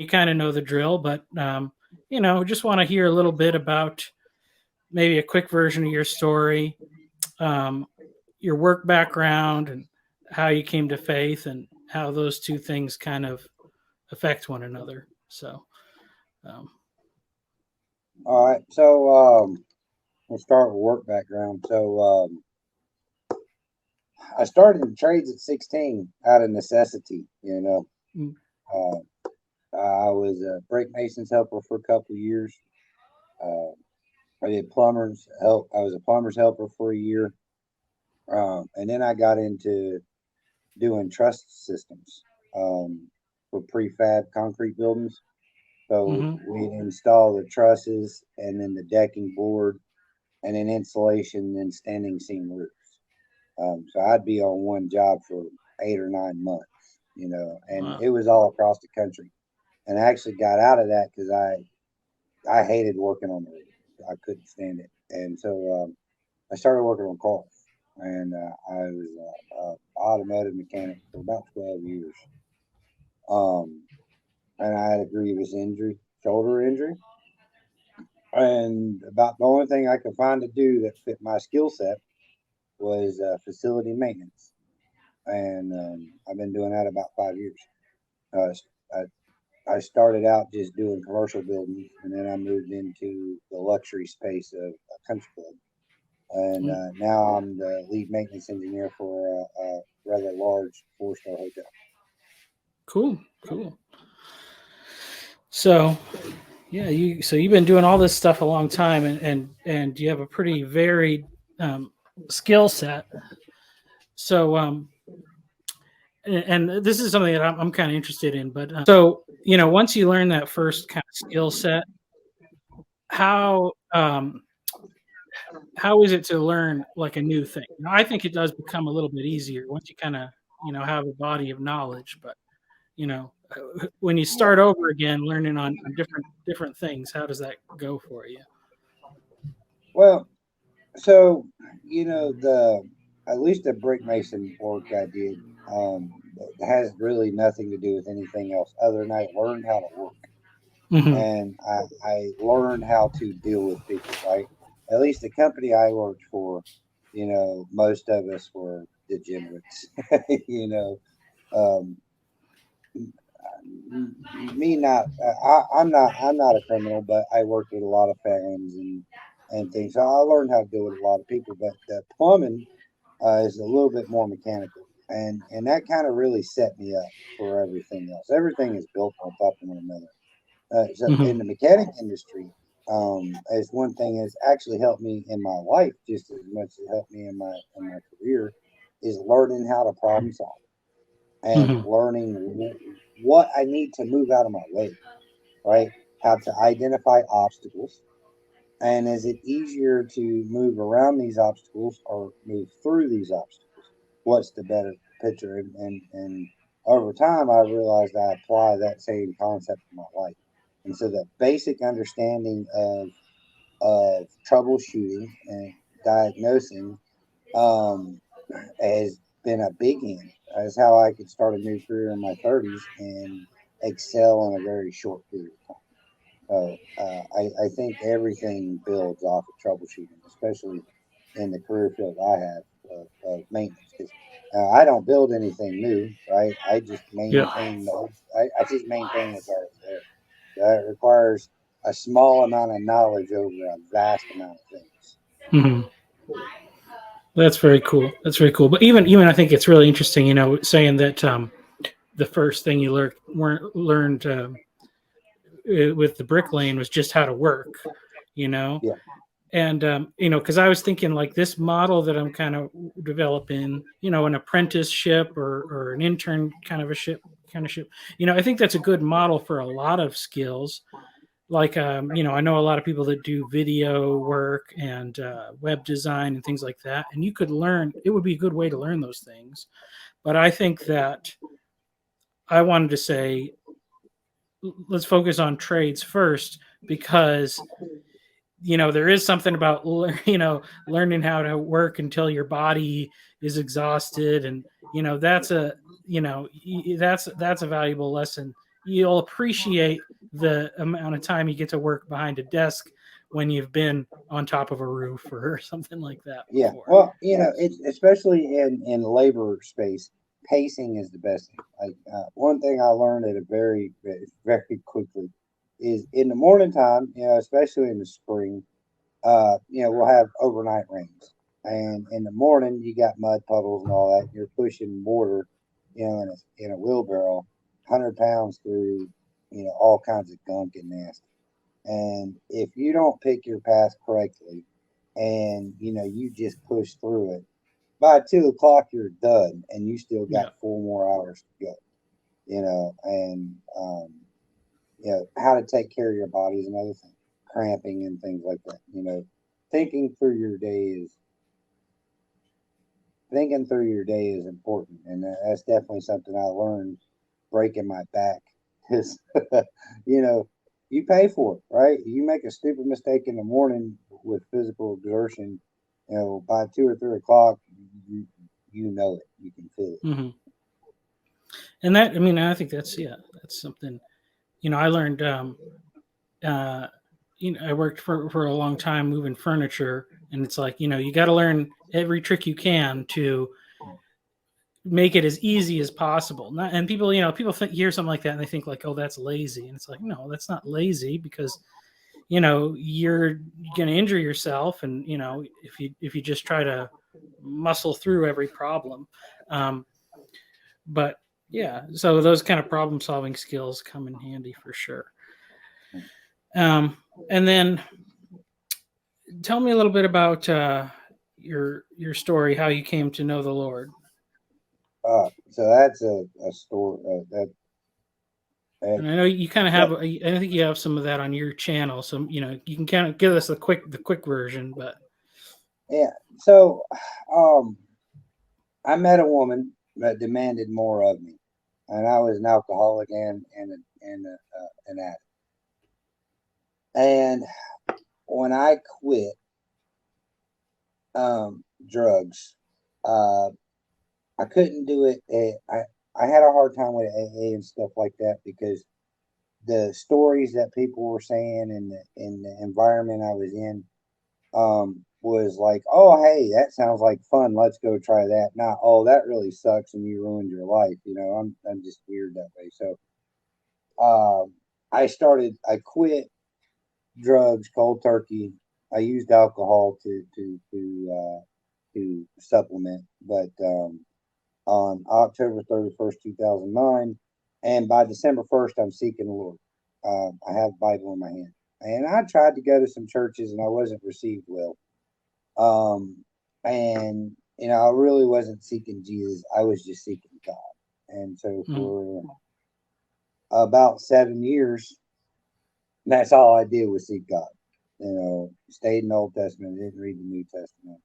you kind of know the drill, but just want to hear a little bit about maybe a quick version of your story, um, your work background, and how you came to faith, and how those two things kind of affect one another. So, um, All right. So we'll start with work background. So I started in trades at 16 out of necessity. mm, Uh, I was a brake mason's helper for a couple of years. Uh, I did plumbers help. I was a plumber's helper for a year, and then I got into doing truss systems for prefab concrete buildings. So mm-hmm. we'd install the trusses and then the decking board and then insulation and standing seam roofs. So I'd be on one job for 8 or 9 months, and Wow. it was all across the country. And I actually got out of that because I hated working on the roof. I couldn't stand it, and so I started working on cars, and I was an automotive mechanic for about 12 years. Um, and I had a grievous injury, shoulder injury, and about the only thing I could find to do that fit my skill set was facility maintenance, and I've been doing that about 5 years. Uh, I started out just doing commercial buildings, and then I moved into the luxury space of a country club, and Mm, now I'm the lead maintenance engineer for a rather large four-star hotel. cool. Cool. So, yeah, you've been doing all this stuff a long time, and you have a pretty varied skill set. So, and this is something that I'm kind of interested in. But so, once you learn that first kind of skill set, how how is it to learn like a new thing? Now, I think it does become a little bit easier once you kind of have a body of knowledge. But when you start over again, learning on different things, how does that go for you? Well, so the at least the brick mason work I did has really nothing to do with anything else other than I learned how to work, Hmm. and I learned how to deal with people. Right, at least the company I worked for, most of us were degenerates. you know, um, me not I'm not a criminal, but I worked with a lot of felons and things. So I learned how to deal with a lot of people. But the plumbing is a little bit more mechanical, and that kind of really set me up for everything else. Everything is built on top of one another. So Hmm. in the mechanic industry, as one thing has actually helped me in my life just as much as it helped me in my career, is learning how to problem solve and Hmm. learning what I need to move out of my way, right? How to identify obstacles. And is it easier to move around these obstacles or move through these obstacles? What's the better picture? And over time, I realized I apply that same concept to my life. And so the basic understanding of troubleshooting and diagnosing um, has been a big end. That's how I could start a new career in my 30s and excel in a very short period of time. So I think everything builds off of troubleshooting, especially in the career field I have of maintenance. Because I don't build anything new, right? I just Yeah. maintain I just maintain what's already there. That requires a small amount of knowledge over a vast amount of things. Hmm. That's very cool. That's very cool. But even I think it's really interesting. Saying that the first thing you learned with the brick lane was just how to work. You know, Yeah, and because I was thinking like this model that I'm kind of developing, an apprenticeship or an intern kind of ship. I think that's a good model for a lot of skills. Like I know a lot of people that do video work and web design and things like that, and you could learn. It would be a good way to learn those things. But I think that I wanted to say let's focus on trades first because there is something about learning how to work until your body is exhausted, and that's a that's a valuable lesson you'll appreciate the amount of time you get to work behind a desk when you've been on top of a roof or something like that Yeah. before. Well, it's especially in labor space, pacing is the best thing. Like one thing I learned at a very quickly is in the morning time, especially in the spring, we'll have overnight rains, and in the morning you got mud puddles and all that. You're pushing mortar, in a wheelbarrow, 100 pounds through, all kinds of gunk and nasty. And if you don't pick your path correctly, and you just push through it, by 2 o'clock you're done, and you still Yeah. got 4 more hours to go. And how to take care of your body is another thing. Cramping and things like that. Thinking through your day is thinking through your day is important, and that's definitely something I learned breaking my back. Because you know you pay for it, right? You make a stupid mistake in the morning with physical exertion, by 2 or 3 o'clock, you you know it. You can feel it. Hmm. And that, I mean, I think that's, yeah, that's something, I learned, uh, I worked for a long time moving furniture, and it's like, you got to learn every trick you can to make it as easy as possible. Not, and people, people hear something like that and they think like, oh, that's lazy. And it's like, no, that's not lazy, because, you're going to injure yourself. And, if you just try to muscle through every problem. Um, but yeah, so those kind of problem solving skills come in handy for sure. Um, and then tell me a little bit about your story, how you came to know the Lord. So that's a story that And I know you kind of so have. I think you have some of that on your channel, so you can kind of give us the quick version. But yeah. So um, I met a woman that demanded more of me, and I was an alcoholic and an addict. And when I quit drugs, uh, I couldn't do it. I had a hard time with AA and stuff like that because the stories that people were saying and the environment I was in was like, oh, hey, that sounds like fun. Let's go try that. Not, oh, that really sucks and you ruined your life. I'm just weird that way. So I quit drugs cold turkey. I used alcohol to supplement, but on October 31st, 2009, and by December 1st, I'm seeking the Lord. I have Bible in my hand, and I tried to go to some churches, and I wasn't received well. And I really wasn't seeking Jesus. I was just seeking God. And so mm, for about 7 years, that's all I did was seek God. Stayed in the Old Testament, didn't read the New Testament,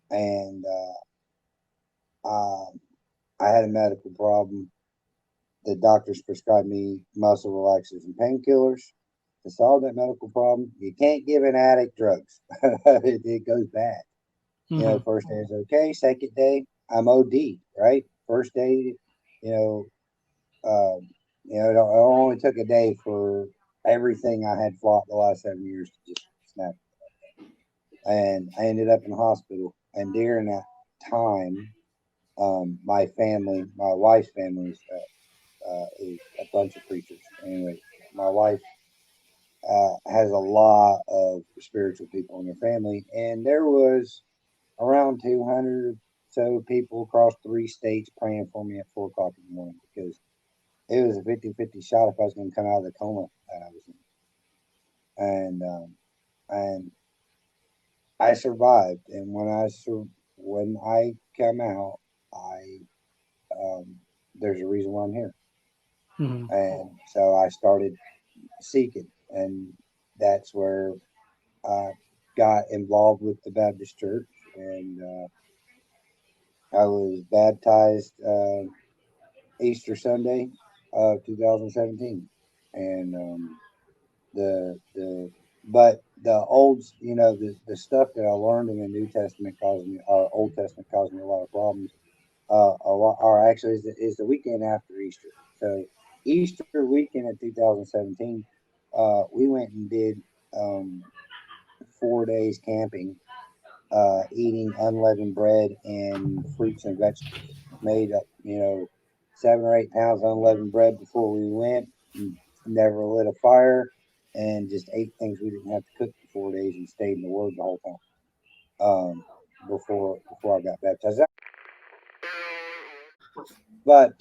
and I had a medical problem. The doctors prescribed me muscle relaxers and painkillers to solve that medical problem. You can't give an addict drugs; it goes bad. mm-hmm, First day is okay. Second day, I'm OD. Right? First day, you know, it only took a day for everything I had fought the last 7 years to just snap. And I ended up in the hospital. And during that time, my family, my wife's family, is a bunch of preachers. Anyway, my wife has a lot of spiritual people in her family, and there was around 200 so people across 3 states praying for me at 4 o'clock in the morning because it was a 50-50 shot if I was going to come out of the coma that I was in. And I survived. And when I come out, I there's a reason why I'm here. mm-hmm, And so I started seeking, and that's where I got involved with the Baptist church, and I was baptized Easter Sunday of 2017, and the but the old the stuff that I learned in the New Testament caused me, or Old Testament caused me a lot of problems. A lot, or actually is the weekend after Easter. So Easter weekend of 2017, we went and did um, 4 days camping, eating unleavened bread and fruits and vegetables. Made up, 7 or 8 pounds of unleavened bread before we went. Never lit a fire, and just ate things we didn't have to cook for 4 days, and stayed in the Word the whole time. Before I got baptized, but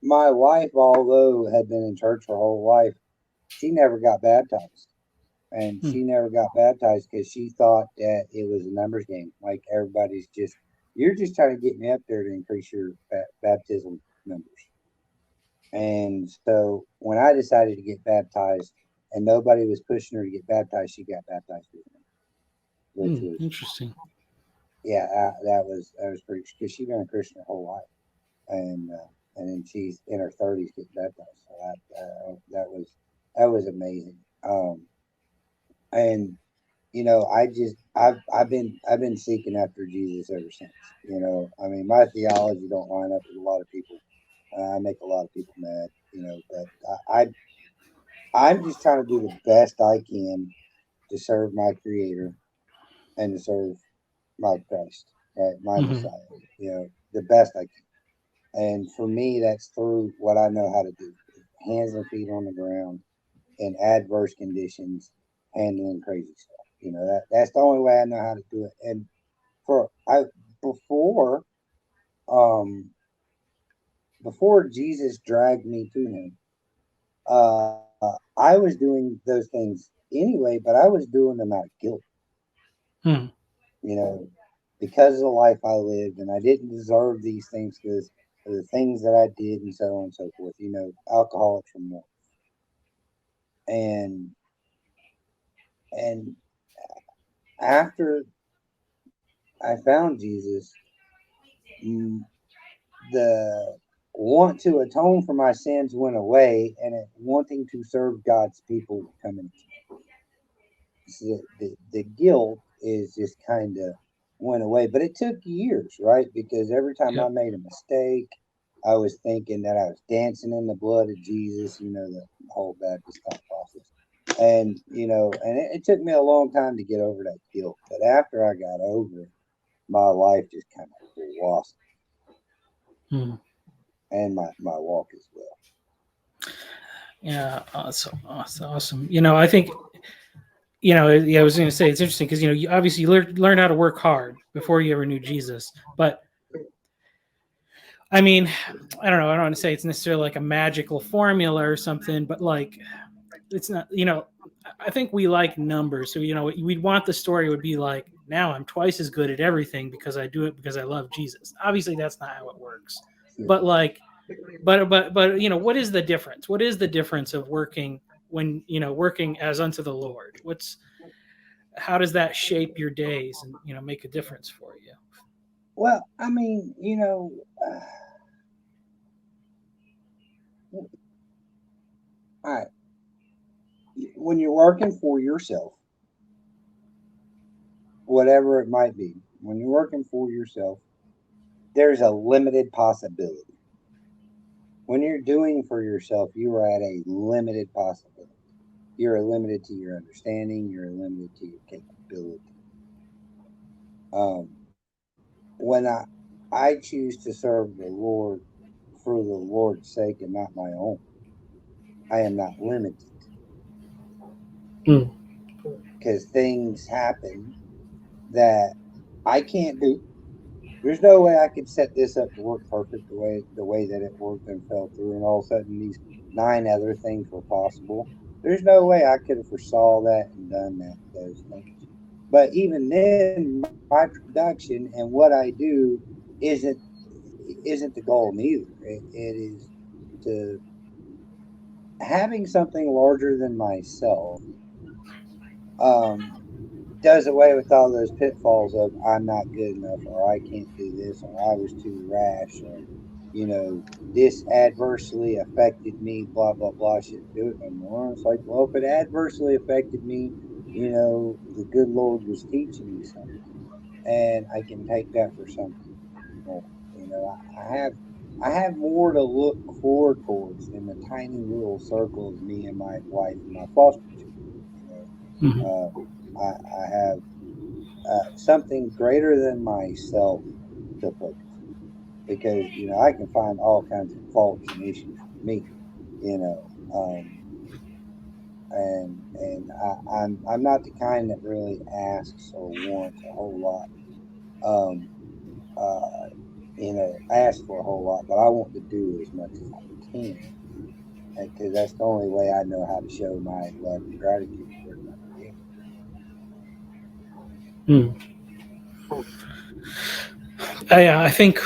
my wife, although had been in church her whole life, she never got baptized. And Hmm. she never got baptized because she thought that it was a numbers game. Like everybody's just, you're just trying to get me up there to increase your baptism numbers. And so when I decided to get baptized and nobody was pushing her to get baptized, she got baptized with me, which Hmm. was, Interesting. yeah, that was pretty, because she'd been a Christian her whole life. And then she's in her 30s getting baptized. So that was amazing. And I've been seeking after Jesus ever since. I mean, my theology don't line up with a lot of people. I make a lot of people mad. But I'm just trying to do the best I can to serve my Creator and to serve my Christ, right, my Hmm. Messiah. The best I can. And for me, that's through what I know how to do: hands and feet on the ground in adverse conditions, handling crazy stuff. That's the only way I know how to do it. And for I before um before Jesus dragged me to him, I was doing those things anyway, but I was doing them out of guilt, Hmm. you know, because of the life I lived, and I didn't deserve these things because of the things that I did, and so on and so forth. Alcoholics remorse, and and after I found Jesus, mm, the want to atone for my sins went away, and wanting to serve God's people would come into me. So the guilt is just kind of went away, but it took years, right? Because every time I Yep. made a mistake, I was thinking that I was dancing in the blood of Jesus, the whole Baptist thought process. And it took me a long time to get over that guilt. But after I got over it, my life just kind of lost, Hmm. and my walk as well. Yeah. Awesome. Awesome. Awesome. I think yeah, I was going to say it's interesting because you obviously learned how to work hard before you ever knew Jesus, but I mean, I don't know. I don't want to say it's necessarily like a magical formula or something, but like it's not. I think we like numbers, so we'd want the story would be like now I'm twice as good at everything because I do it because I love Jesus. Obviously, that's not how it works, but like, but what is the difference? What is the difference of working when working as unto the Lord? How does that shape your days and make a difference for you? Well, I mean, all right, when you're working for yourself, whatever it might be, when you're working for yourself, there's a limited possibility. When you're doing for yourself, you are at a limited possibility. You're limited to your understanding, you're limited to your capability. Um, when I choose to serve the Lord for the Lord's sake and not my own, I am not limited Mm. because things happen that I can't do. There's no way I could set this up to work perfect the way that it worked and fell through, and all of a sudden these 9 other things were possible. There's no way I could have foresaw that and done those things. But even then, my production and what I do isn't isn't the goal neither. It is to having something larger than myself. Um, does away with all those pitfalls of I'm not good enough, or I can't do this, or I was too rash, or you know this adversely affected me, blah blah blah. I shouldn't do it no more. It's like, well, if it adversely affected me, the good Lord was teaching me something, and I can take that for something more. I have. I have more to look forward towards in the tiny little circle of me and my wife and my foster children. Mhm. I have something greater than myself to focus because I can find all kinds of faults and issues with me, you know, and I'm not the kind that really asks or wants a whole lot. Um, uh, ask for a whole lot, but I want to do as much as I can because that's the only way I know how to show my love and gratitude for another day. Mm. I think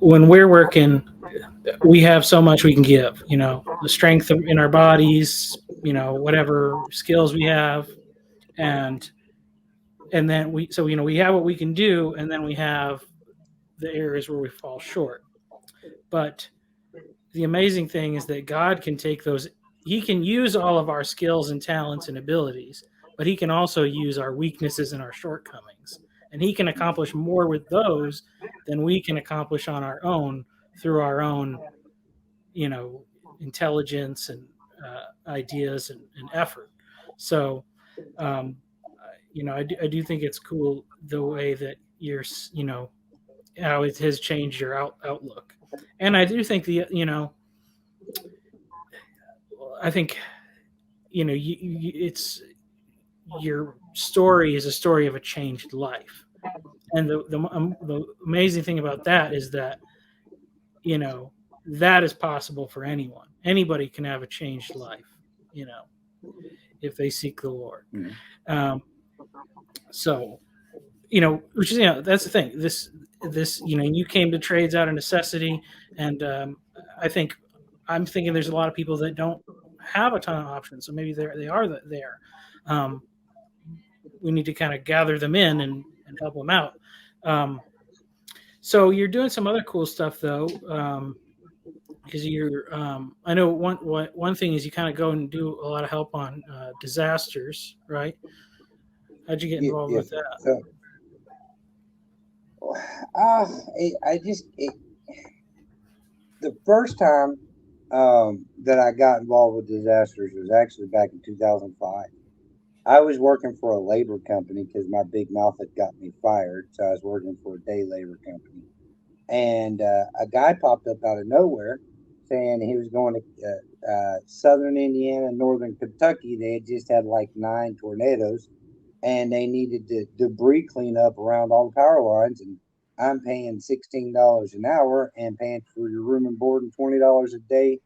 when we're working, we have so much we can give. The strength in our bodies, whatever skills we have, and then we have what we can do, and then we have the areas where we fall short. But the amazing thing is that God can take those. He can use all of our skills and talents and abilities, but He can also use our weaknesses and our shortcomings, and He can accomplish more with those than we can accomplish on our own through our own, you know, intelligence and ideas and effort. So, um, I do think it's cool the way that how it has changed your outlook, and I do think I think it's your story is a story of a changed life, and the amazing thing about that is that you know that is possible for anyone. Anybody can have a changed life, you know, if they seek the Lord. Mhm. Um, so which is that's the thing. This you came to trades out of necessity, and I think I'm thinking there's a lot of people that don't have a ton of options, so maybe they are there. Um, we need to kind of gather them in and help them out. Um, so you're doing some other cool stuff though, because you're. I know one thing is you kind of go and do a lot of help on disasters, right? How'd you get Yeah, involved yes, with sir. that? So, uh, the first time that I got involved with disasters was actually back in 2005. I was working for a labor company because my big mouth had got me fired. So I was working for a day labor company. And a guy popped up out of nowhere saying he was going to southern Indiana, northern Kentucky. They had just had like 9 tornadoes and they needed to debris clean up around all the power lines. And I'm paying $16 an hour and paying for your room and board and $20 a day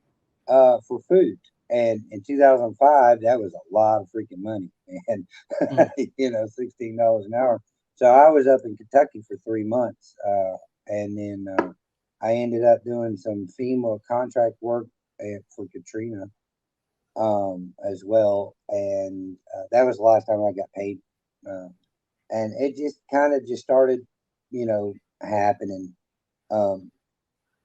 for food. And in 2005, that was a lot of freaking money, and Mm, $16 an hour. So I was up in Kentucky for 3 months, and then I ended up doing some FEMA contract work for Katrina as well, and that was the last time I got paid. Uh, and it just kind of just started, happening. Um,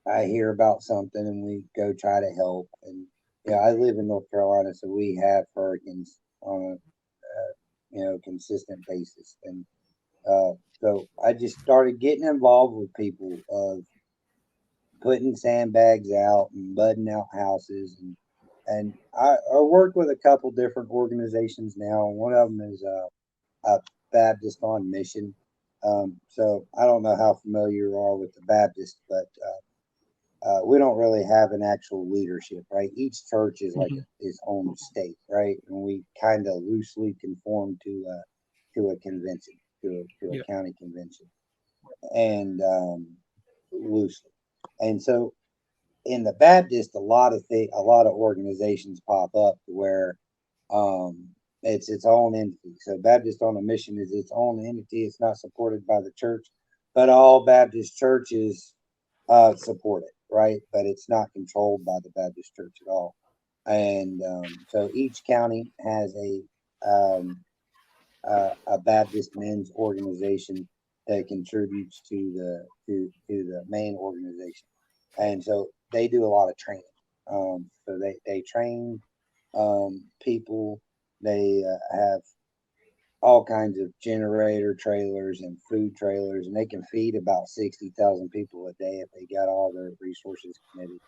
I hear about something and we go try to help. And I live in North Carolina, so we have hurricanes on a consistent basis. And so I just started getting involved with people of putting sandbags out and budding out houses and I work with a couple different organizations now. One of them is a Baptist on Mission. So I don't know how familiar you are with the Baptist, but we don't really have an actual leadership, right? Each church is like mhm. its own state, right? And we kind of loosely conform to a convention, to Yeah. a county convention, and loosely. And so in the Baptist, a lot of organizations pop up where it's its own entity. So Baptist on a Mission is its own entity. It's not supported by the church, but all Baptist churches support it, right? But it's not controlled by the Baptist church at all. And so each county has a Baptist men's organization that contributes to the main organization, and so they do a lot of training. So they train people. They have all kinds of generator trailers and food trailers, and they can feed about 60,000 people a day if they got all their resources committed.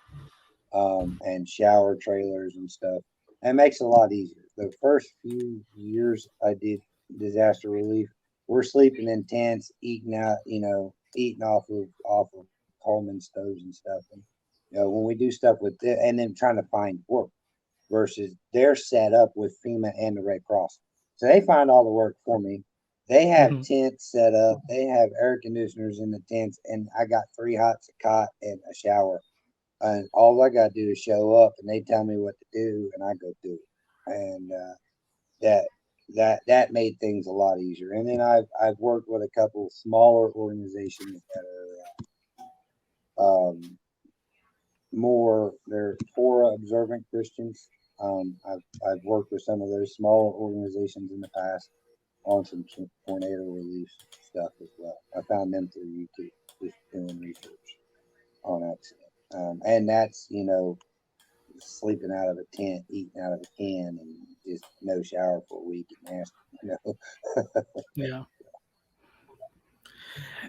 And shower trailers and stuff. It makes it a lot easier. The first few years I did disaster relief, we're sleeping in tents, eating out, eating off of Coleman stoves and stuff. And when we do stuff with it, and then trying to find work versus they're set up with FEMA and the Red Cross, so they find all the work for me. They have Hmm. tents set up. They have air conditioners in the tents, and I got 3 hots, a cot, and a shower, and all I got to do is show up, and they tell me what to do, and I go do it. And that that made things a lot easier. And then I've worked with a couple smaller organizations that are more they're Torah observant Christians. I've worked with some of those smaller organizations in the past on some tornado relief stuff as well. I found them through YouTube, just doing research on accident. And that's sleeping out of a tent, eating out of a can, and just no shower for a week and nasty. Yeah.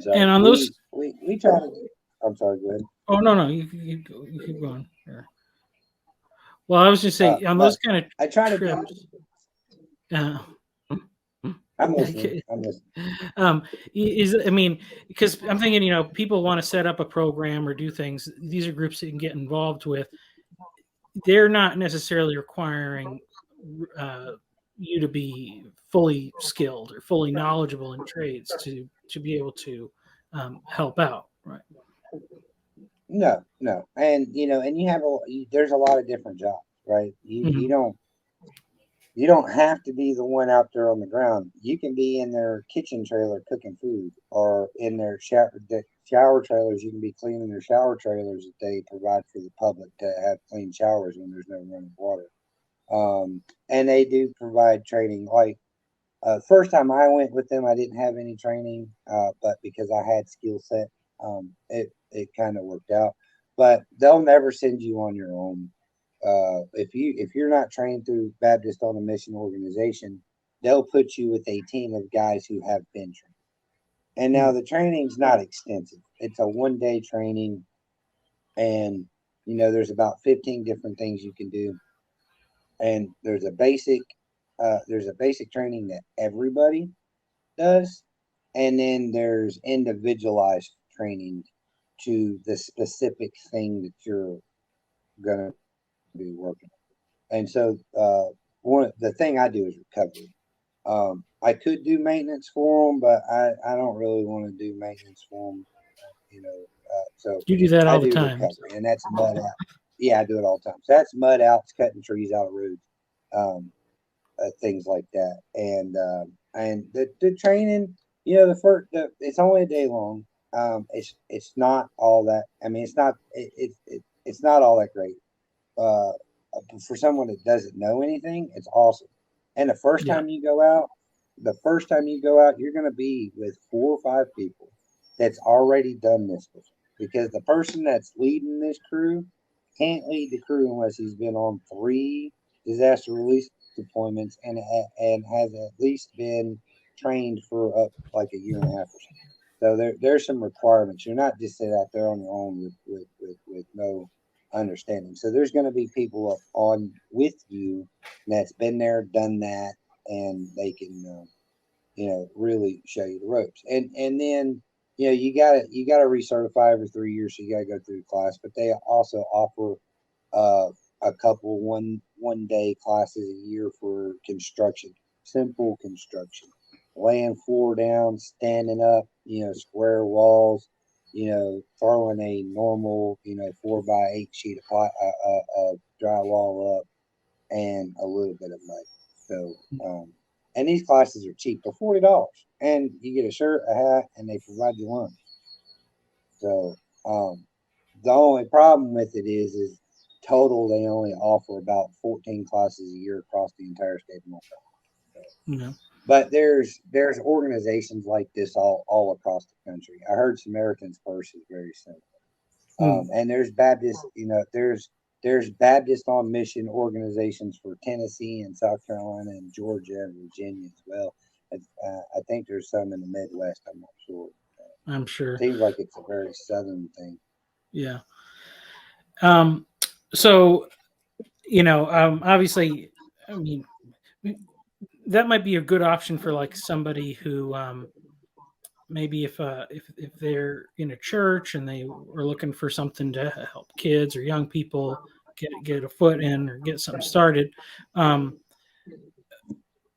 So And on those, we try to. I'm sorry. Go ahead. oh no, no, you keep going. Sure. Well, I was just saying on those But kind of I try to do. trips. Uh, I'm listening. I'm listening. is I mean, because I'm thinking, people want to set up a program or do things. These are groups that you can get involved with. They're not necessarily requiring uh, you to be fully skilled or fully knowledgeable in trades to be able to help out, right? No, no, and and there's a lot of different jobs, right? Hmm. You don't have to be the one out there on the ground. You can be in their kitchen trailer cooking food, or in their shower trailers. You can be cleaning their shower trailers that they provide for the public to have clean showers when there's no running water. And they do provide training. Like first time I went with them, I didn't have any training, but because I had skill set, it kind of worked out. But they'll never send you on your own. If you're not trained through Baptist on a Mission organization, they'll put you with a team of guys who have been trained. And now the training's not extensive. It's a 1 day training, and there's about 15 different things you can do. And there's a basic training that everybody does, and then there's individualized training to the specific thing that you're going to be working on. And so the thing I do is recovery. I could do maintenance for them, but I don't really want to do maintenance for them. So You do that I all the do time. recovery, and that's mud out. Yeah, I do it all the time. So that's mud outs, cutting trees out of roads, um, things like that. And the training, it's only a day long. It's not all that. I mean, it's not all that great. Uh, for someone that doesn't know anything, it's awesome. And Yeah. the first time you go out, you're going to be with 4 or 5 people that's already done this before. Because the person that's leading this crew can't lead the crew unless he's been on 3 disaster relief deployments, and has at least been trained for up like a year and a half or something. So there's some requirements. You're not just sit out there on your own with no understanding. So there's going to be people up on with you that's been there, done that, and they can really show you the ropes. And then you gotta recertify every 3 years, so you gotta go through the class. But they also offer uh, a couple one day classes a year for construction, simple construction, laying floor down, standing up, square walls, throwing a normal 4x8 sheet of drywall up, and a little bit of mud. So, and these classes are cheap. They're $40, and you get a shirt, a hat, and they provide you lunch. So, the only problem with it is total they only offer about 14 classes a year across the entire state of North Carolina. So, Yeah. but there's organizations like this all across the country. I heard Samaritan's Purse is very similar. Mm. And there's Baptist, there's Baptist on mission organizations for Tennessee and South Carolina and Georgia and Virginia as well. I think there's some in the Midwest. I'm not sure. I'm sure. Seems like it's a very southern thing. Yeah. Um, so obviously, I mean, that might be a good option for like somebody who maybe if they're in a church and they are looking for something to help kids or young people get a foot in or get something started. Um,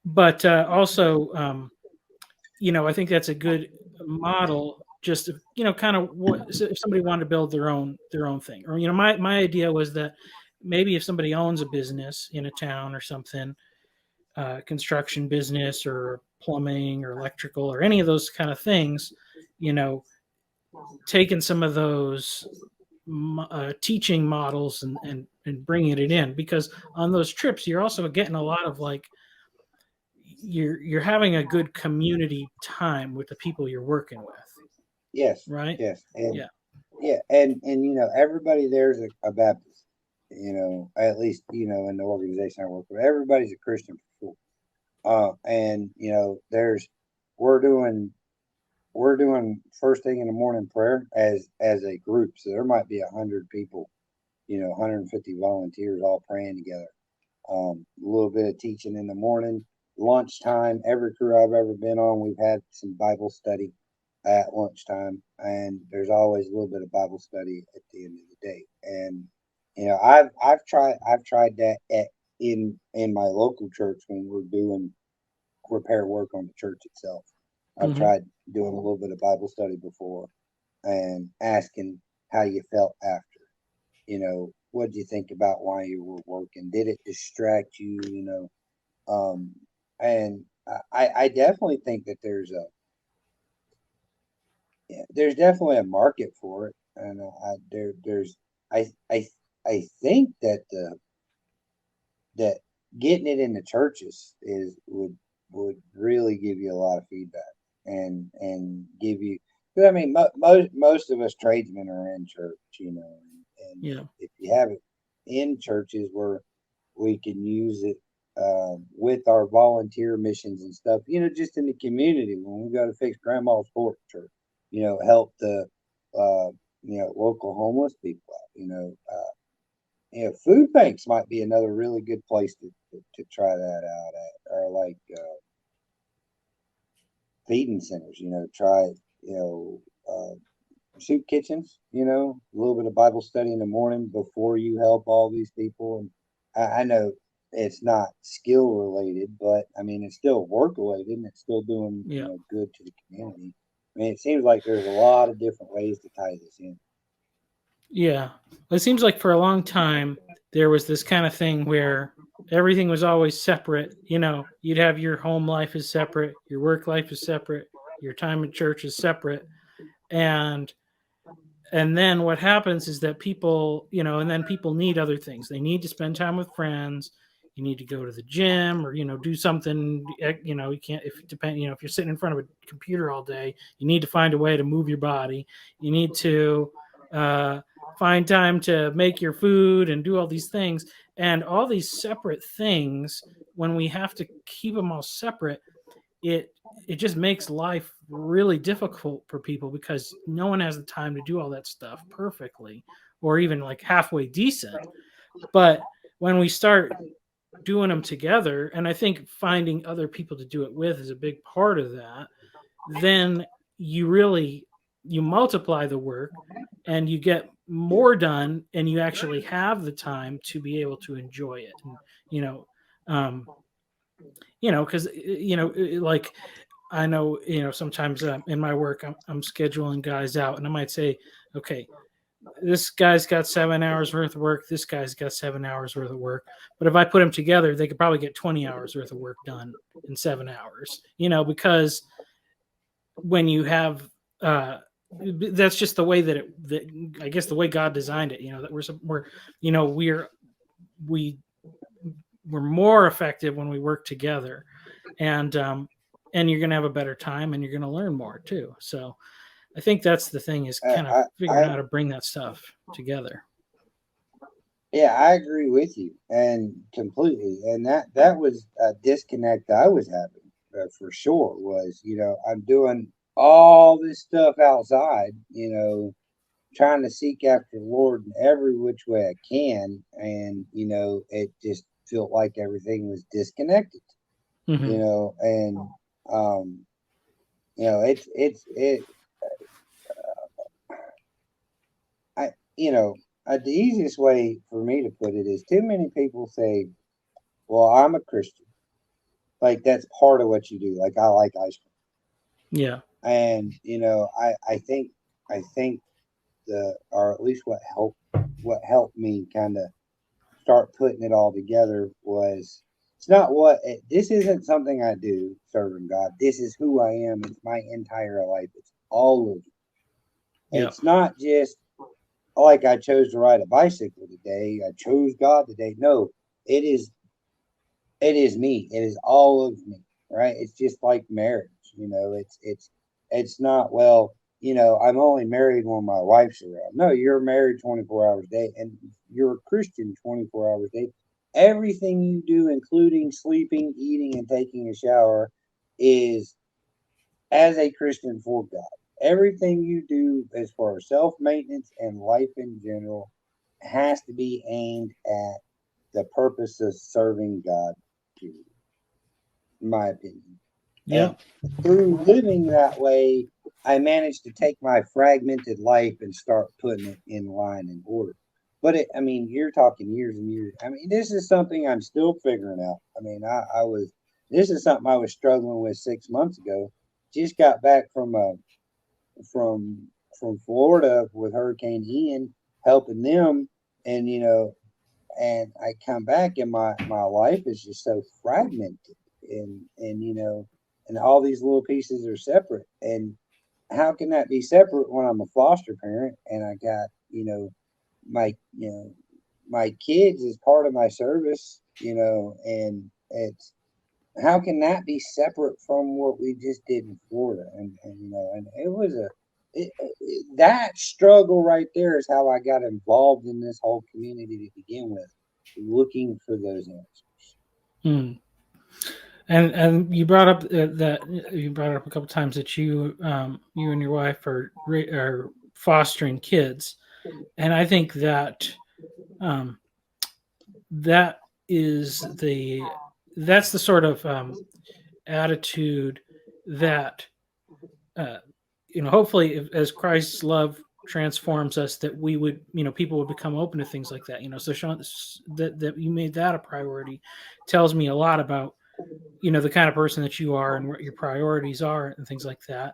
but also, I think that's a good model. Just to, kind of what if somebody wanted to build their own thing, or my idea was that maybe if somebody owns a business in a town or something, construction business or plumbing or electrical or any of those kind of things, you know, taking some of those teaching models and bringing it in, because on those trips you're also getting a lot of like you're having a good community time with the people you're working with, Yes, right? yes, and Yeah. yeah, and everybody there's a Baptist. At least in the organization I work with, everybody's a Christian for sure. And there's we're doing we're doing first thing in the morning prayer as a group. So there might be 100 people, 150 volunteers all praying together. A little bit of teaching in the morning, lunchtime. Every crew I've ever been on, we've had some Bible study at lunchtime, and there's always a little bit of Bible study at the end of the day. And I've tried that in my local church when we're doing repair work on the church itself. I've Hmm. tried doing a little bit of Bible study before and asking how you felt after. What do you think about why you were working? Did it distract you? And I definitely think that there's definitely a market for it, and I I I think that getting it in the churches would really give you a lot of feedback and give you. Because I mean, most of us tradesmen are in church, and Yeah. if you have it in churches where we can use it with our volunteer missions and stuff, just in the community when we got to fix grandma's porch or help the local homeless people out. Food banks might be another really good place to try that out at, or like feeding centers. Try soup kitchens. A little bit of Bible study in the morning before you help all these people. And I know it's not skill related, but I mean it's still work related, and it's still doing Yeah. good to the community. I mean, it seems like there's a lot of different ways to tie this in. Yeah. It seems like for a long time there was this kind of thing where everything was always separate. You'd have your home life is separate, your work life is separate, your time in church is separate. And then what happens is that people, and then people need other things. They need to spend time with friends. You need to go to the gym or, do something, you can't, if you're sitting in front of a computer all day, you need to find a way to move your body. You need to uh, find time to make your food and do all these things. And all these separate things, when we have to keep them all separate, it it just makes life really difficult for people because no one has the time to do all that stuff perfectly or even like halfway decent. But when we start doing them together, and I think finding other people to do it with is a big part of that, then you really you multiply the work and you get more done and you actually have the time to be able to enjoy it. And you know um because like I know, sometimes in my work, I'm scheduling guys out and I might say, okay, this guy's got 7 hours worth of work. This guy's got 7 hours worth of work. But if I put them together, they could probably get 20 hours worth of work done in 7 hours, because when you have, that's just the way that I guess the way God designed it, that you know, we, we're more effective when we work together, and you're going to have a better time and you're going to learn more too. So I think that's the thing, is I, kind of I, figuring I out how to bring that stuff together. Yeah, I agree with you and completely. And that was a disconnect I was having for sure was, I'm doing all this stuff outside, trying to seek after the Lord in every which way I can, and it just felt like everything was disconnected, Hmm. and um, it I the easiest way for me to put it is too many people say, "Well, I'm a Christian." Like that's part of what you do. Like I like ice cream, Yeah. and I think or at least what helped me kind of start putting it all together was it's not this isn't something I do serving God. This is who I am. It's my entire life. It's all of it. Yeah. It's not just like I chose to ride a bicycle today. I chose God today. No, it is it is me. It is all of me. Right? It's just like marriage. It's not I'm only married when my wife's around. No, you're married 24 hours a day, and you're a Christian 24 hours a day. Everything you do, including sleeping, eating, and taking a shower, is as a Christian for God. Everything you do as far as self maintenance and life in general has to be aimed at the purpose of serving God, period, in my opinion. Yeah. And through living that way, I managed to take my fragmented life and start putting it in line and order. But you're talking years and years. This is something I'm still figuring out. This is something I was struggling with 6 months ago. Just got back from from Florida with Hurricane Ian, helping them, and and I come back and my life is just so fragmented, and all these little pieces are separate. And how can that be separate when I'm a foster parent and I got my my kids as part of my service, and it's how can that be separate from what we just did in Florida? And it was that struggle right there is how I got involved in this whole community to begin with, looking for those answers. Mm. And you brought up that you brought it up a couple times that you and your wife are fostering kids, and I think that um, that is that's the sort of attitude that uh, hopefully as Christ's love transforms us, that we would, people would become open to things like that. So Sean, that you made that a priority tells me a lot about the kind of person that you are and what your priorities are and things like that.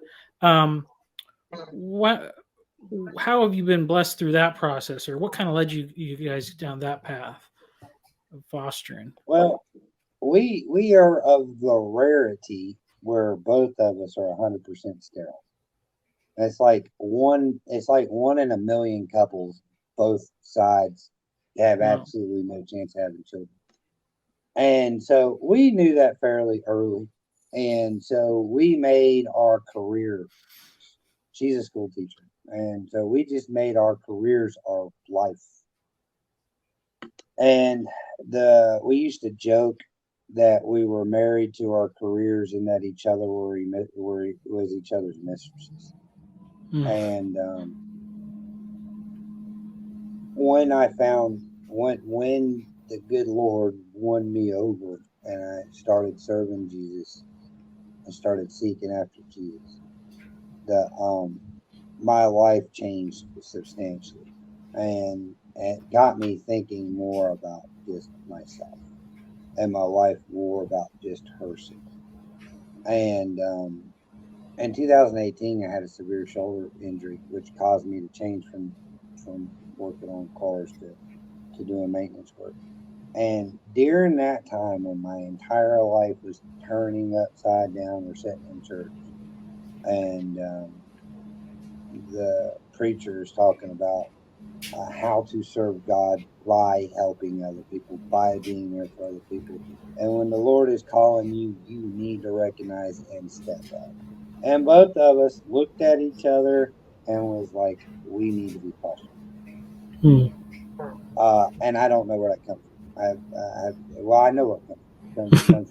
What How have you been blessed through that process, or what kind of led you guys down that path of fostering? Well, we are of the rarity where both of us are 100% sterile. It's like one in a million couples, both sides have Wow. absolutely no chance of having children. And so we knew that fairly early. And so we made our career. She's a school teacher. And so we just made our careers our life. And we used to joke that we were married to our careers and that each other was each other's mistresses. Mm. And when I found when the good Lord won me over and I started serving Jesus and started seeking after Jesus, the my life changed substantially, and it got me thinking more about just myself and my life more about just her sake. And in 2018, I had a severe shoulder injury, which caused me to change from working on cars to doing maintenance work. And during that time, when my entire life was turning upside down or sitting in church, and the preacher is talking about how to serve God by helping other people, by being there for other people. And when the Lord is calling you, you need to recognize and step up. And both of us looked at each other and was like, we need to be foster. Mm. And I don't know where that comes from. Well, I know where it comes from. comes from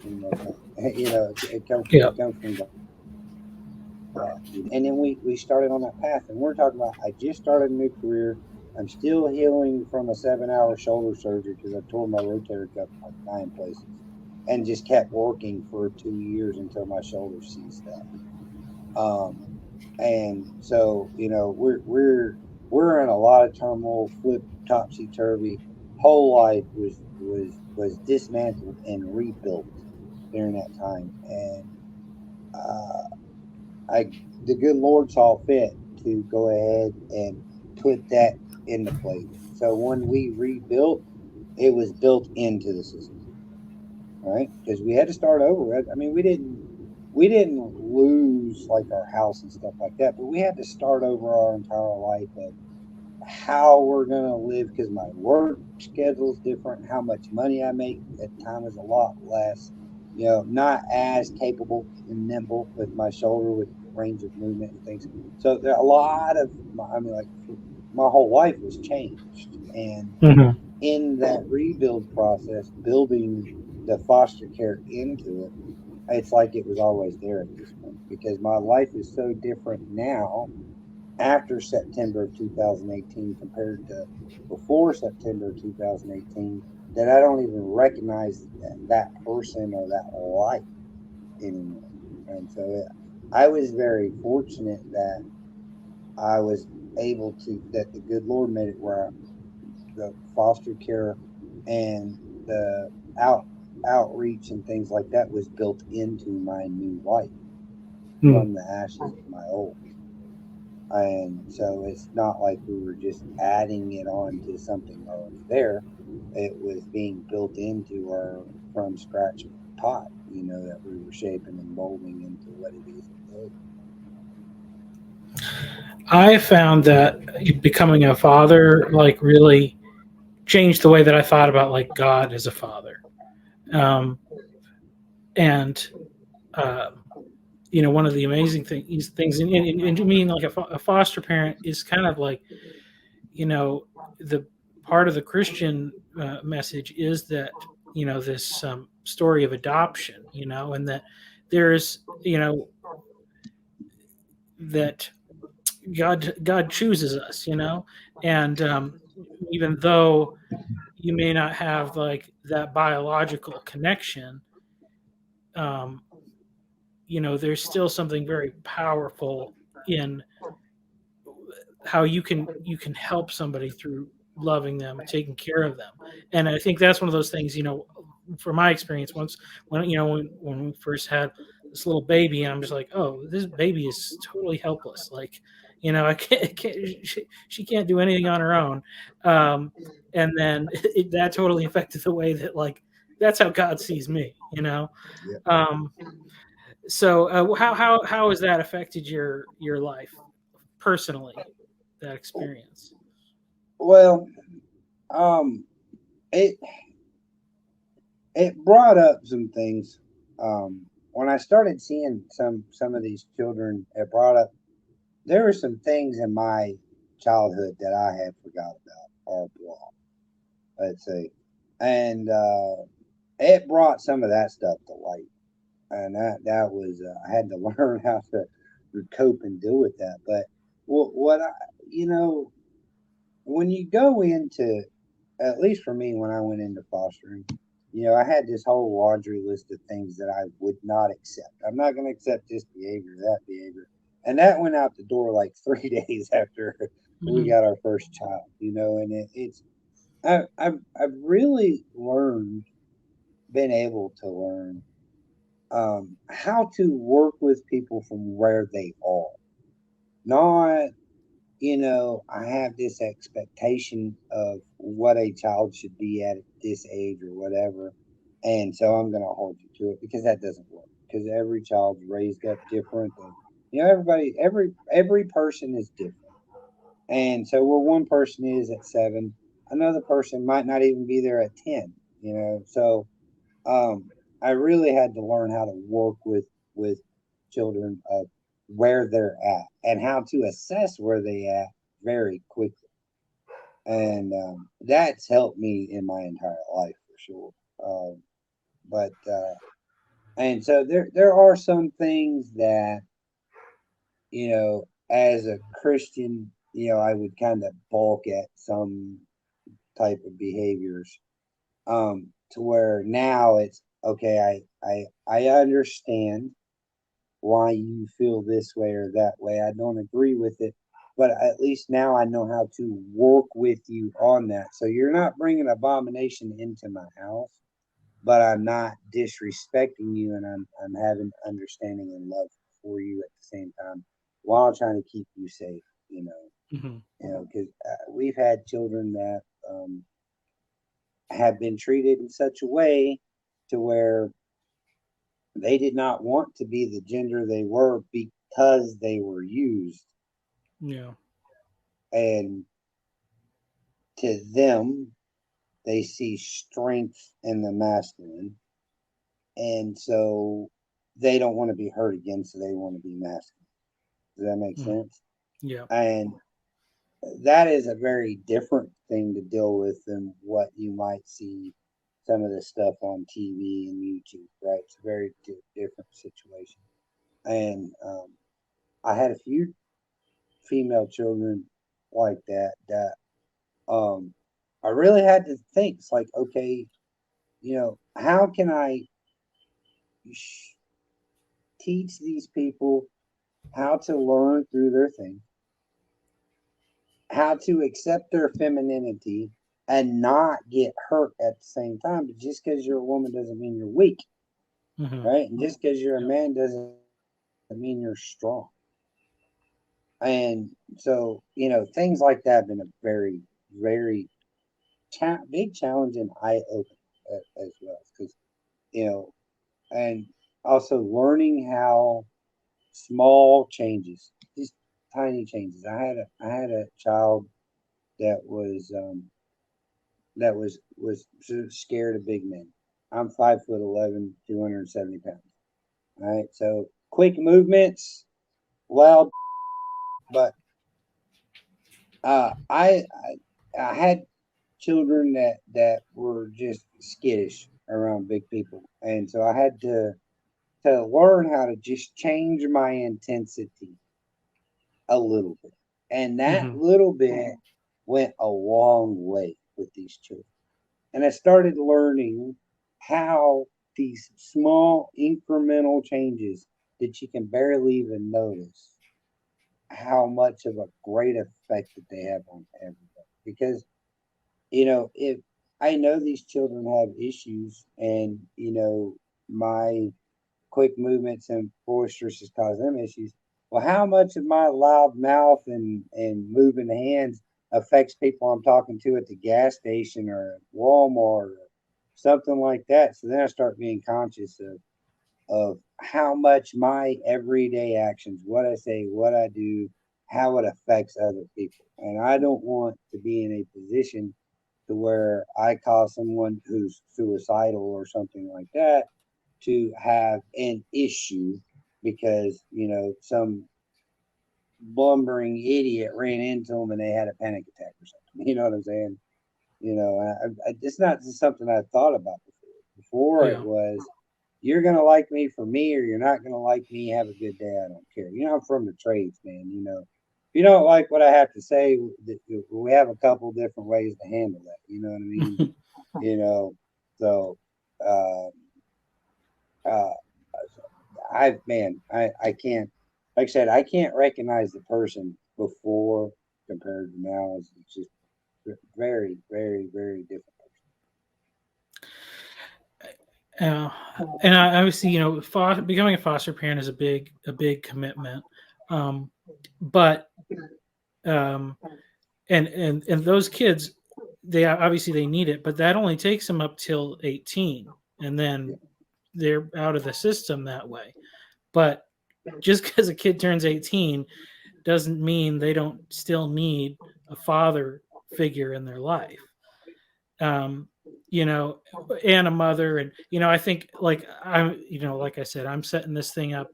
Yeah. it comes from God. And then we started on that path, and we're talking about I just started a new career. I'm still healing from a 7 hour shoulder surgery because I tore my rotator cuff in like 9 places, and just kept working for 2 years until my shoulder seized up. And so we're in a lot of turmoil, flip topsy turvy. Whole life was dismantled and rebuilt during that time, and uh, I the good Lord saw fit to go ahead and put that into place. So when we rebuilt, it was built into the system, right? Because we had to start over. I mean, we didn't lose like our house and stuff like that, but we had to start over our entire life of how we're gonna live because my work schedule is different. How much money I make at the time is a lot less. Not as capable and nimble with my shoulder with range of movement and things. So there are a lot of I mean, like my whole life was changed, and Hmm. in that rebuild process, building the foster care into it, it's like it was always there at this point because my life is so different now after September of 2018 compared to before September of 2018 that I don't even recognize that person or that life anymore. And so I was very fortunate that I was able to, that the good Lord made it where the foster care and the out outreach and things like that was built into my new life Mm. from the ashes of my old. And so it's not like we were just adding it on to something already there. It was being built into our from scratch pot, that we were shaping and molding into what it is today. I found that becoming a father like really changed the way that I thought about like God as a father. Um, and uh, one of the amazing things, and to me, like a foster parent is kind of like, the part of the Christian message is that this story of adoption, and that there's that God chooses us, and even though you may not have like that biological connection, um, there's still something very powerful in how you can help somebody through loving them, taking care of them. And I think that's one of those things, from my experience, once when we first had this little baby, and I'm just like, oh, this baby is totally helpless. Like, she can't do anything on her own. And then that totally affected the way that, like, that's how God sees me. Yeah. Um, so how has that affected your life personally? That experience. Well, um, it it brought up some things. When I started seeing some of these children, it brought up there were some things in my childhood that I had forgot about or blocked. Let's say, and it brought some of that stuff to light, and that was I had to learn how to cope and deal with that. But what I you know when you go into, at least for me, when I went into fostering, I had this whole laundry list of things that I would not accept. I'm not going to accept this behavior, that behavior, and that went out the door like 3 days after we Mhm. got our first child. And it's I've really been able to learn how to work with people from where they are, not I have this expectation of what a child should be at this age or whatever. And so I'm going to hold you to it because that doesn't work because every child's raised up different. And, every person is different. And so where one person is at 7, another person might not even be there at 10. So um, I really had to learn how to work with children of where they're at and how to assess where they at very quickly, and that's helped me in my entire life for sure. But and so there are some things that, as a Christian, I would kind of balk at some type of behaviors, to where now it's okay. I understand why you feel this way or that way. I don't agree with it, but at least now I know how to work with you on that. So you're not bringing abomination into my house, but I'm not disrespecting you, and I'm having understanding and love for you at the same time while trying to keep you safe. Mm-hmm. Because we've had children that have been treated in such a way to where they did not want to be the gender they were because they were used. Yeah. And to them, they see strength in the masculine. And so they don't want to be hurt again. So they want to be masculine. Does that make Mm-hmm. sense? Yeah. And that is a very different thing to deal with than what you might see some of the stuff on TV and YouTube, right? It's a very different situation. And I had a few female children like that um I really had to think. It's like, okay, how can I teach these people how to learn through their thing, how to accept their femininity and not get hurt at the same time. But just because you're a woman doesn't mean you're weak, Mm-hmm. right? And just because you're a Yeah. man doesn't mean you're strong. And so, things like that have been a very, very big challenge and eye opening as well. Because, you know, and also learning how small changes, just tiny changes. I had a child that was scared of big men. I'm 5'11", 270 pounds. All right, so quick movements, loud, but I had children that were just skittish around big people, and so I had to learn how to just change my intensity a little bit, and that Mm-hmm. little bit went a long way with these children. And I started learning how these small incremental changes that you can barely even notice how much of a great effect that they have on everybody. Because, if I know these children have issues and, my quick movements and boisterous cause them issues. Well, how much of my loud mouth and moving hands affects people I'm talking to at the gas station or at Walmart or something like that? So then I start being conscious of how much my everyday actions, what I say, what I do, how it affects other people. And I don't want to be in a position to where I cause someone who's suicidal or something like that to have an issue because some lumbering idiot ran into them and they had a panic attack or something. You know what I'm saying? It's not just something I thought about before. Before it Yeah. was, you're gonna like me for me, or you're not gonna like me. Have a good day. I don't care. I'm from the trades, man. If you don't like what I have to say, we have a couple different ways to handle that. You know what I mean? You know, so. Um, uh, I can't, like I said, I can't recognize the person before compared to now. It's just very, very, very different. Uh, and obviously, becoming a foster parent is a big commitment. Um, but um, and those kids, they obviously they need it, but that only takes them up till 18, and Yeah. then they're out of the system that way. But just because a kid turns 18 doesn't mean they don't still need a father figure in their life. Um, you know, and a mother, and I think like I said, I'm setting this thing up,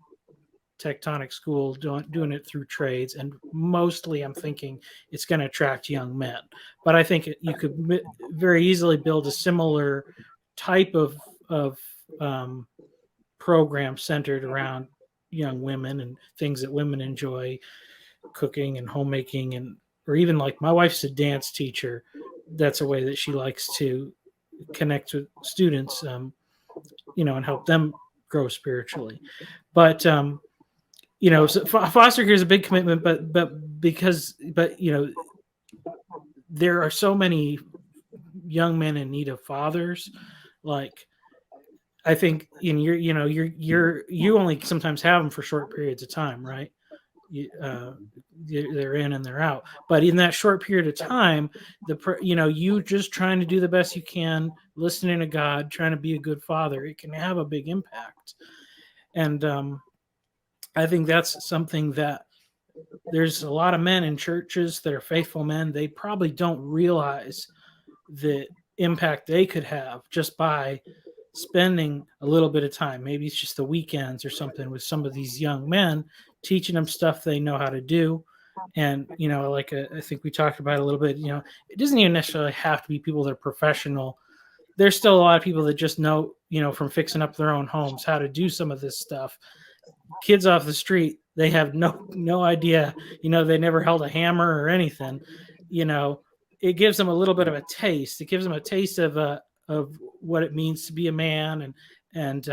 Tectonic School, doing it through trades, and mostly I'm thinking it's going to attract young men. But I think you could very easily build a similar type of programs centered around young women and things that women enjoy, cooking and homemaking, and or even like my wife's a dance teacher. That's a way that she likes to connect with students, and help them grow spiritually. But so foster care is a big commitment, but there are so many young men in need of fathers. Like I think you only sometimes have them for short periods of time, right? They're in and they're out. But in that short period of time, you just trying to do the best you can, listening to God, trying to be a good father, it can have a big impact. And I think that's something that there's a lot of men in churches that are faithful men. They probably don't realize the impact they could have just by spending a little bit of time. Maybe it's just the weekends or something with some of these young men, teaching them stuff they know how to do. And, like I think we talked about a little bit, it doesn't even necessarily have to be people that are professional. There's still a lot of people that just know, from fixing up their own homes, how to do some of this stuff. Kids off the street, they have no idea, they never held a hammer or anything. It gives them a little bit of a taste. It gives them a taste of what it means to be a man, and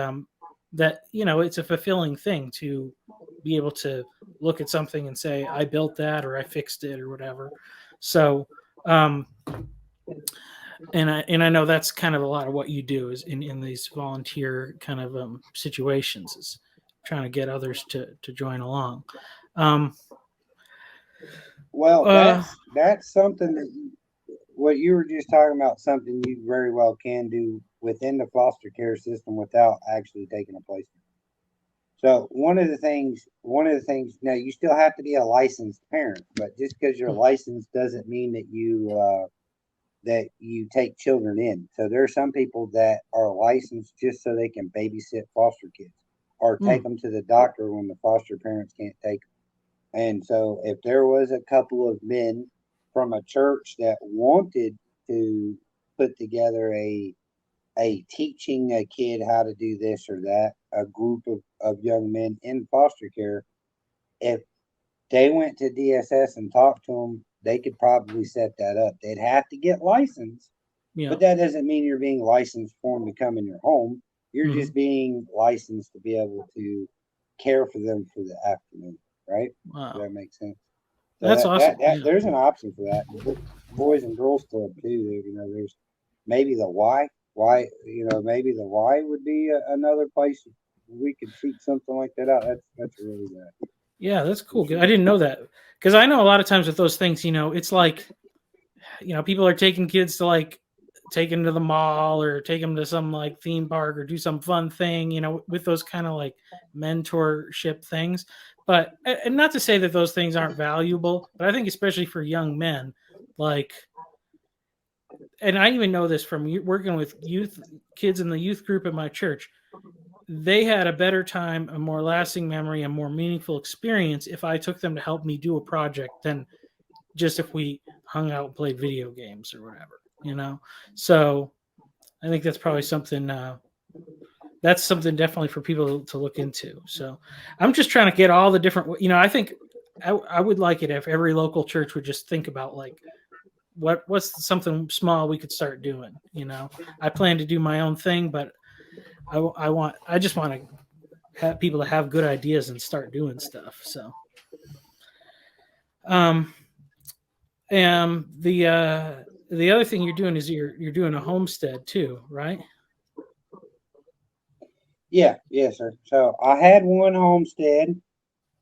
that it's a fulfilling thing to be able to look at something and say I built that or I fixed it or whatever. So and I know that's kind of a lot of what you do is in these volunteer kind of situations, is trying to get others to join along. Well, that's something that what you were just talking about, something you very well can do within the foster care system without actually taking a placement. So one of the things, now you still have to be a licensed parent, but just because you're licensed doesn't mean that you take children in. So there are some people that are licensed just so they can babysit foster kids or take them to the doctor when the foster parents can't take them. And so if there was a couple of men from a church that wanted to put together a teaching a kid how to do this or that, a group of young men in foster care, if they went to DSS and talked to them, they could probably set that up. They'd have to get licensed, but that doesn't mean you're being licensed for them to come in your home. You're just being licensed to be able to care for them for the afternoon, right? Wow. Does that make sense? So that's awesome. There's an option for that. The Boys and Girls Club too. There's maybe the Y. Maybe the Y would be another place we could shoot something like that out. That's really good. Yeah, that's cool. I didn't know that, because I know a lot of times with those things, it's like, people are taking kids to like take them to the mall or take them to some like theme park or do some fun thing, with those kind of like mentorship things. But, and not to say that those things aren't valuable, but I think especially for young men, like, and I even know this from working with kids in the youth group at my church, they had a better time, a more lasting memory, a more meaningful experience if I took them to help me do a project than just if we hung out and played video games or whatever, So I think that's probably something, definitely for people to look into. So I'm just trying to get all the different, I think I would like it if every local church would just think about like, what's something small we could start doing. I plan to do my own thing, but I just want to have people to have good ideas and start doing stuff. So, and the other thing you're doing is you're doing a homestead too, right? Yeah, yes, sir. So I had one homestead.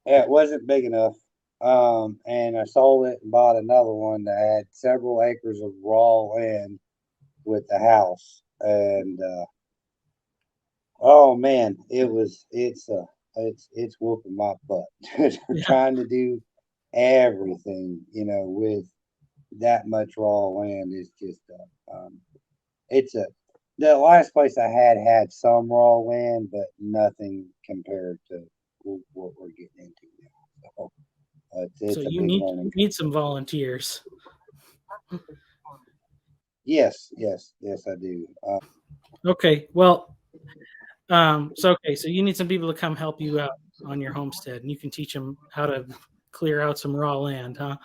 It wasn't big enough. And I sold it and bought another one that had several acres of raw land with the house. And oh man, it's whooping my butt. Trying to do everything, with that much raw land is just it's the last place I had some raw land, but nothing compared to what we're getting into now. So it's So a you big need learning. some volunteers. Yes, I do. Okay, well, So okay, so you need some people to come help you out on your homestead, and you can teach them how to clear out some raw land, huh?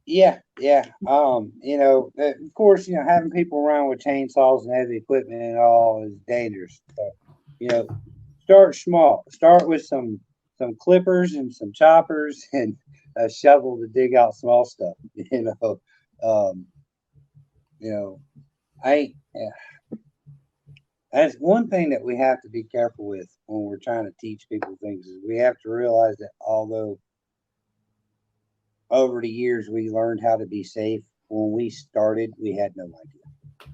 Yeah, yeah. Of course, having people around with chainsaws and heavy equipment and all is dangerous. So, you know, start small. Start with some clippers and some choppers and a shovel to dig out small stuff. Um, you know, I yeah, that's one thing that we have to be careful with when we're trying to teach people things is we have to realize that although over the years we learned how to be safe, when we started, we had no idea.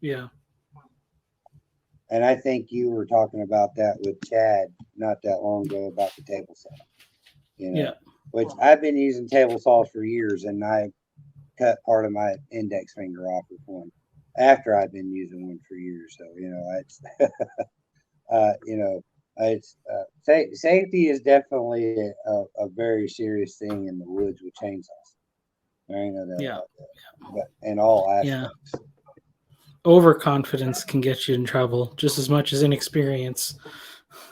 Yeah, And I think you were talking about that with Chad not that long ago about the table saw, yeah, which I've been using table saws for years, and I cut part of my index finger off with one after I've been using one for years. So it's you know safety is definitely a very serious thing in the woods with chainsaws. There ain't no doubt yeah, about that. But in all yeah. aspects. Overconfidence can get you in trouble just as much as inexperience.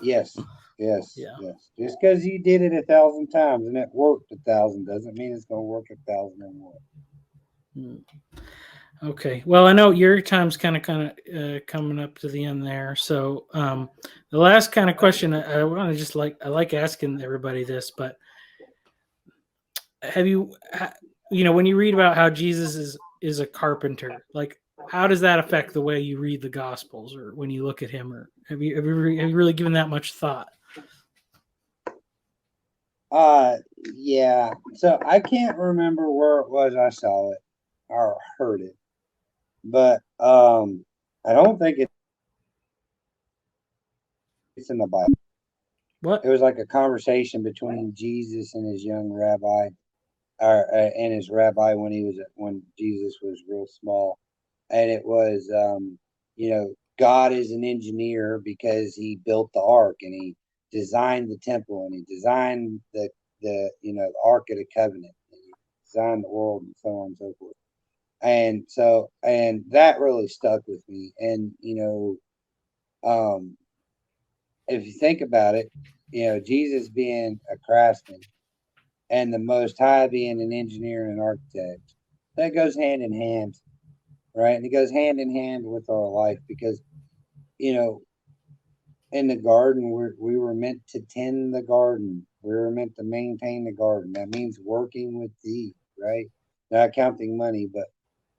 Yes, yes, Yeah. yes. Just because you did it 1,000 times and it worked 1,000 doesn't mean it's going to work 1,001. Hmm. Okay. Well, I know your time's kind of coming up to the end there. So the last kind of question I want to just I like asking everybody this, but have you when you read about how Jesus is a carpenter, like how does that affect the way you read the Gospels or when you look at him, or have you really given that much thought? Uh, yeah. So I can't remember where it was I saw it or heard it, but I don't think it's in the Bible. It What? was like a conversation between Jesus and his young rabbi, or and his rabbi when Jesus was real small, and it was God is an engineer because he built the ark and he designed the temple and he designed the ark of the covenant and he designed the world and so on and so forth. And that really stuck with me. And if you think about it, Jesus being a craftsman and the Most High being an engineer and an architect, that goes hand in hand, right? And it goes hand in hand with our life because you know in the garden we were meant to tend the garden. We were meant to maintain the garden. That means working with thee, right? Not counting money, but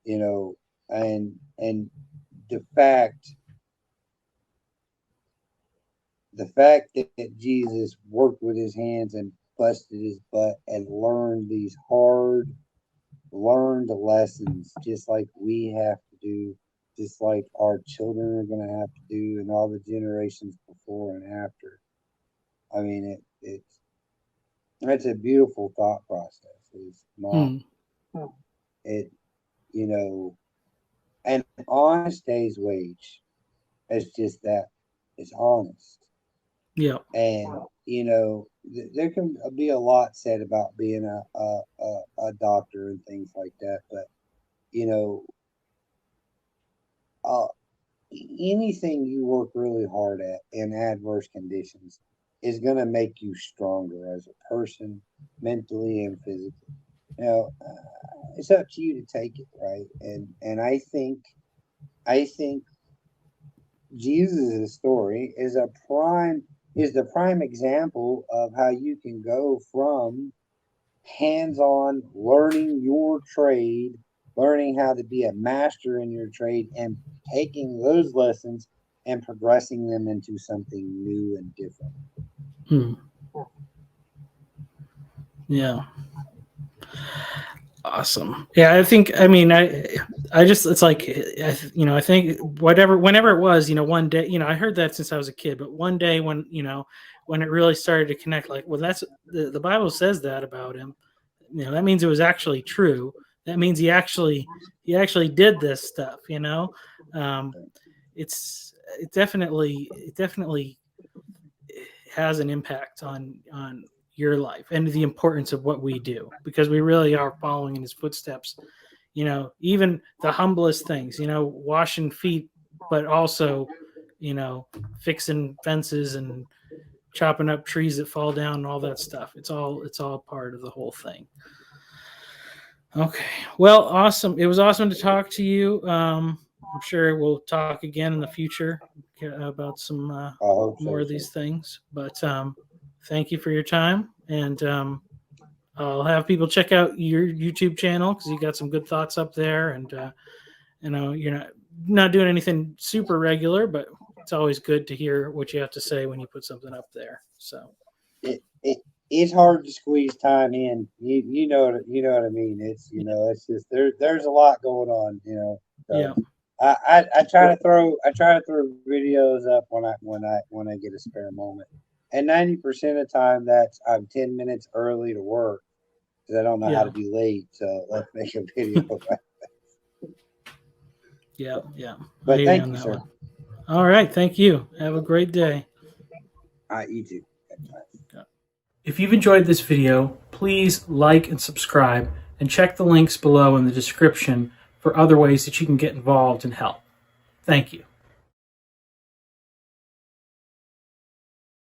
you know, and the fact that Jesus worked with his hands and busted his butt and learned these hard learned lessons just like we have to do, just like our children are going to have to do, and all the generations before and after. I mean, it's a beautiful thought process. It's not Hmm. it, you know, an honest day's wage. It's just that it's honest, Yeah. and there can be a lot said about being a doctor and things like that, but you know, uh, anything you work really hard at in adverse conditions is going to make you stronger as a person, mentally and physically. It's up to you to take it, right? And I think Jesus' story is the prime example of how you can go from hands-on learning your trade, learning how to be a master in your trade, and taking those lessons and progressing them into something new and different. Hmm. Yeah. Awesome. Yeah, I think. I mean, I just. It's like, I think whenever it was, one day, I heard that since I was a kid, but one day when it really started to connect, like, well, that's the Bible says that about him. That means it was actually true. That means he actually did this stuff. Um, it definitely has an impact on your life and the importance of what we do, because we really are following in his footsteps. Even the humblest things, washing feet but also, you know, fixing fences and chopping up trees that fall down and all that stuff. It's all part of the whole thing. Okay. Well, awesome. It was awesome to talk to you. I'm sure we'll talk again in the future about some more of these things. But thank you for your time, and I'll have people check out your YouTube channel because you got some good thoughts up there. And you know, you're not doing anything super regular, but it's always good to hear what you have to say when you put something up there. So it's hard to squeeze time in. You know what I mean. It's it's just there's a lot going on. So yeah. I try to throw videos up when I get a spare moment, and 90% of the time I'm 10 minutes early to work because I don't know how to be late. So let's make a video. Yeah. But thank you, sir. All right, thank you. Have a great day. All right, you too. If you've enjoyed this video, please like and subscribe, and check the links below in the description for other ways that you can get involved and help. Thank you.